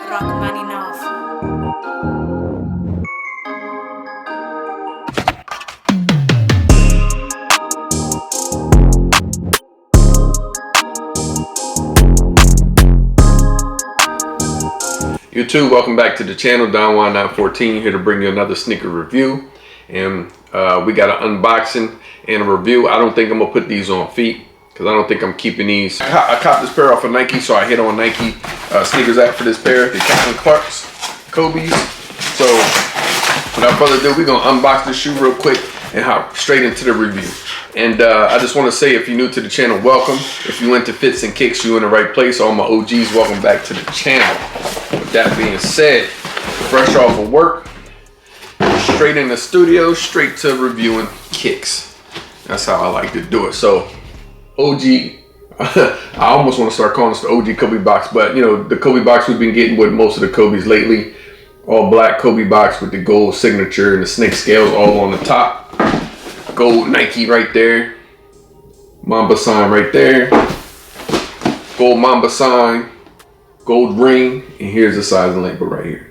YouTube, welcome back to the channel. Don914 here to bring you another sneaker review, and we got an unboxing and a review. I don't think I'm gonna put these on feet because I don't think I'm keeping these. I copped this pair off of Nike, so I hit on Nike sneakers app for this pair, the Captain Clark's Kobe's. So without further ado, we're gonna unbox this shoe real quick and hop straight into the review. And I just want to say, if you're new to the channel, welcome. If you into fits and kicks, you're in the right place. All my OGs, welcome back to the channel. With that being said, fresh off of work, straight in the studio, straight to reviewing kicks. That's how I like to do it. So OG, I almost want to start calling this the OG Kobe box, but you know, the Kobe box we've been getting with most of the Kobe's lately. All black Kobe box with the gold signature and the snake scales all on the top. Gold Nike right there. Mamba sign right there. Gold Mamba sign. Gold ring. And here's the size and label right here.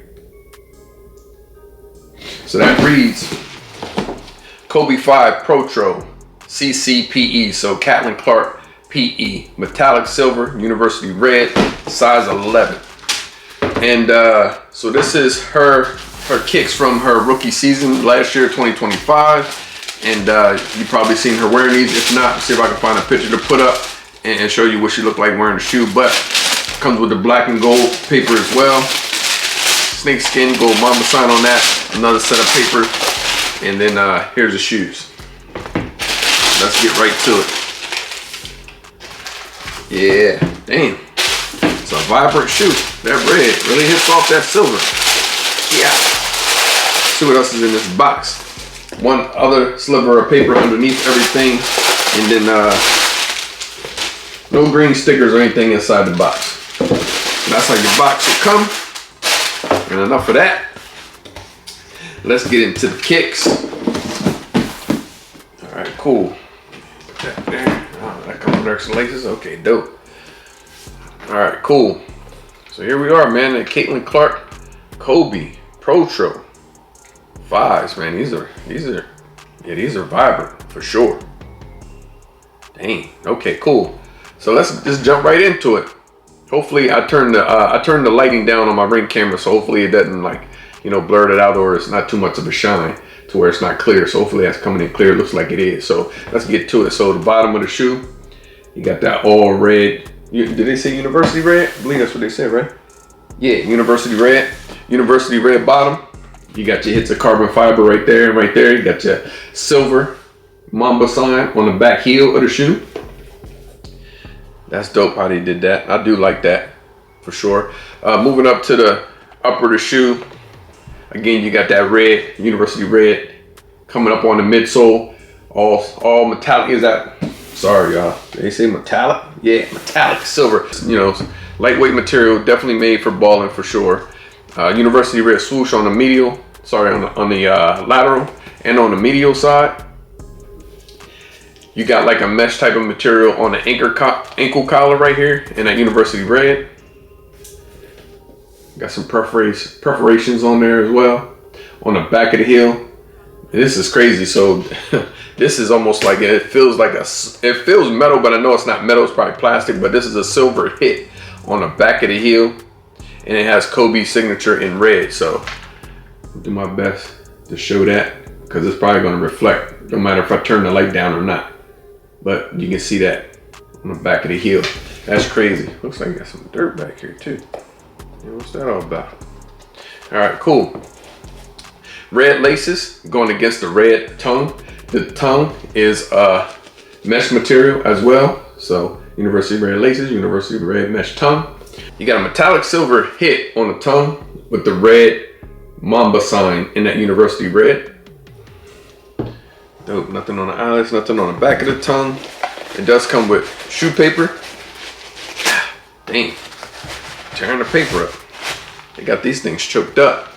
So that reads Kobe 5 Protro CCPE. So Captain Clark PE. Metallic silver. University red. Size 11. And so this is her kicks from her rookie season last year, 2025. And you've probably seen her wearing these. If not, see if I can find a picture to put up and show you what she looked like wearing the shoe. But comes with the black and gold paper as well. Snake skin, gold Mamba sign on that. Another set of paper. And then here's the shoes. Let's get right to it. Yeah, damn. It's a vibrant shoe. That red really hits off that silver. Yeah. See what else is in this box. One other sliver of paper underneath everything, and then no green stickers or anything inside the box. That's how your box will come. And enough of that. Let's get into the kicks. All right, cool. Put that there. Oh, that comes with extra laces. Okay, dope. All right, cool. So here we are, man. The Captain Clark Kobe Protro 5s, man. These are vibrant for sure. Dang. Okay, cool. So let's just jump right into it. Hopefully, I turned the lighting down on my Ring camera, so hopefully it doesn't, like, you know, blur it out, or it's not too much of a shine to where it's not clear. So hopefully that's coming in clear. It looks like it is. So let's get to it. So the bottom of the shoe, you got that all red. Did they say University red? I believe that's what they said, right? Yeah, University red. University red bottom. You got your hits of carbon fiber right there and right there. You got your silver Mamba sign on the back heel of the shoe. That's dope how they did that. I do like that for sure. Moving up to the upper of the shoe. Again, you got that red, University red, coming up on the midsole. All metallic. Is that? Sorry, y'all. Did they say metallic? Yeah, metallic silver. You know, lightweight material, definitely made for balling for sure. University red swoosh on the medial. Sorry, on the lateral and on the medial side. You got like a mesh type of material on the ankle collar right here in that University red. Got some perforations on there as well. On the back of the heel. This is crazy. So this is almost like, it feels metal, but I know it's not metal, it's probably plastic, but this is a silver hit on the back of the heel. And it has Kobe's signature in red. So I'll do my best to show that, because it's probably going to reflect no matter if I turn the light down or not. But you can see that on the back of the heel. That's crazy. Looks like I got some dirt back here too. Yeah, what's that all about? All right, cool. Red laces going against the red tongue. The tongue is mesh material as well. So University red laces, University red mesh tongue. You got a metallic silver hit on the tongue with the red Mamba sign in that University red. Dope. Nothing on the eyelets, nothing on the back of the tongue. It does come with shoe paper. Dang. Tearing the paper up. They got these things choked up.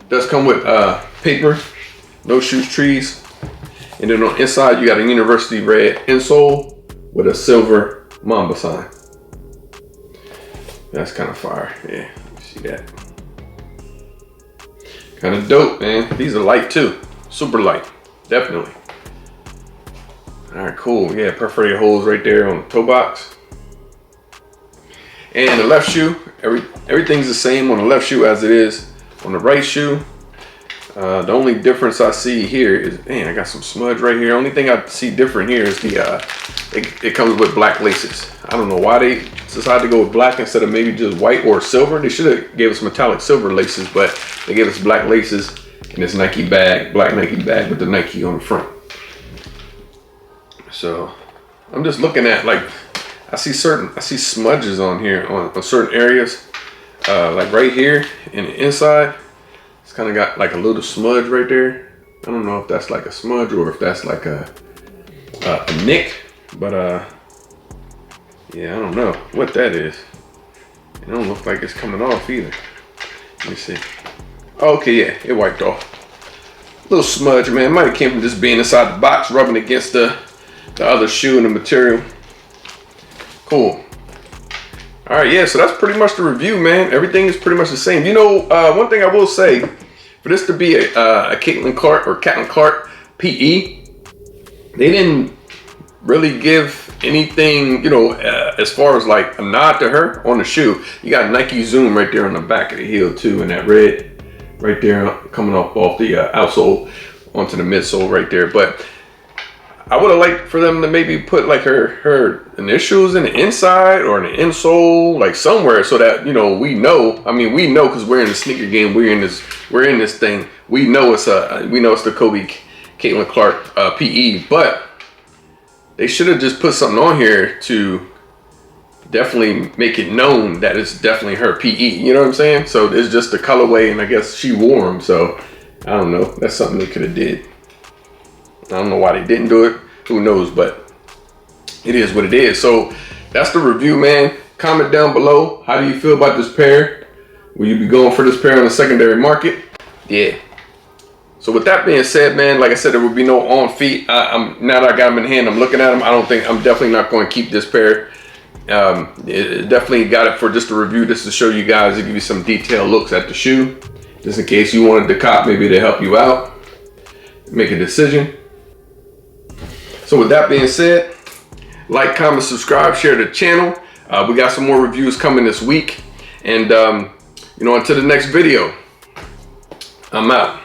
It does come with paper, no shoes trees. And then on the inside, you got a University red insole with a silver Mamba sign. That's kind of fire. Yeah, you see that. Kind of dope, man. These are light too. Super light. Definitely. All right, cool. Yeah, perforated holes right there on the toe box. And the left shoe, everything's the same on the left shoe as it is on the right shoe. The only difference I see here is, man, I got some smudge right here. Only thing I see different here is the, it comes with black laces. I don't know why they decided to go with black instead of maybe just white or silver. They should have gave us metallic silver laces, but they gave us black laces in this Nike bag, black Nike bag with the Nike on the front. So I'm just looking at, like, I see smudges on here on certain areas, like right here in the inside. It's kind of got like a little smudge right there. I don't know if that's like a smudge or if that's like a nick, but yeah, I don't know what that is. It don't look like it's coming off either. Let me see. Oh, okay, yeah, it wiped off. Little smudge, man. Might have came from just being inside the box, rubbing against the other shoe and the material. Cool. All right, yeah, so that's pretty much the review, man. Everything is pretty much the same. You know, one thing I will say, for this to be a Caitlin Clark PE, they didn't really give anything, you know, as far as like a nod to her on the shoe. You got Nike Zoom right there on the back of the heel too, and that red right there coming off the outsole onto the midsole right there. But I would have liked for them to maybe put like her initials in the inside or in the insole, like somewhere, so that, you know, we know. I mean, we know because we're in the sneaker game. We're in this thing. We know it's the Kobe Caitlin Clark PE. But they should have just put something on here to definitely make it known that it's definitely her PE. You know what I'm saying? So it's just the colorway, and I guess she wore them. So I don't know. That's something they could have did. I don't know why they didn't do it. Who knows? But it is what it is. So that's the review, man. Comment down below. How do you feel about this pair? Will you be going for this pair on the secondary market? Yeah. So with that being said, man, like I said, there will be no on feet. Now that I got them in hand, I'm looking at them. I'm definitely not going to keep this pair. It definitely got it for just a review, just to show you guys, to give you some detailed looks at the shoe, just in case you wanted to cop, maybe to help you out, make a decision. So with that being said, like, comment, subscribe, share the channel. We got some more reviews coming this week. And, you know, until the next video, I'm out.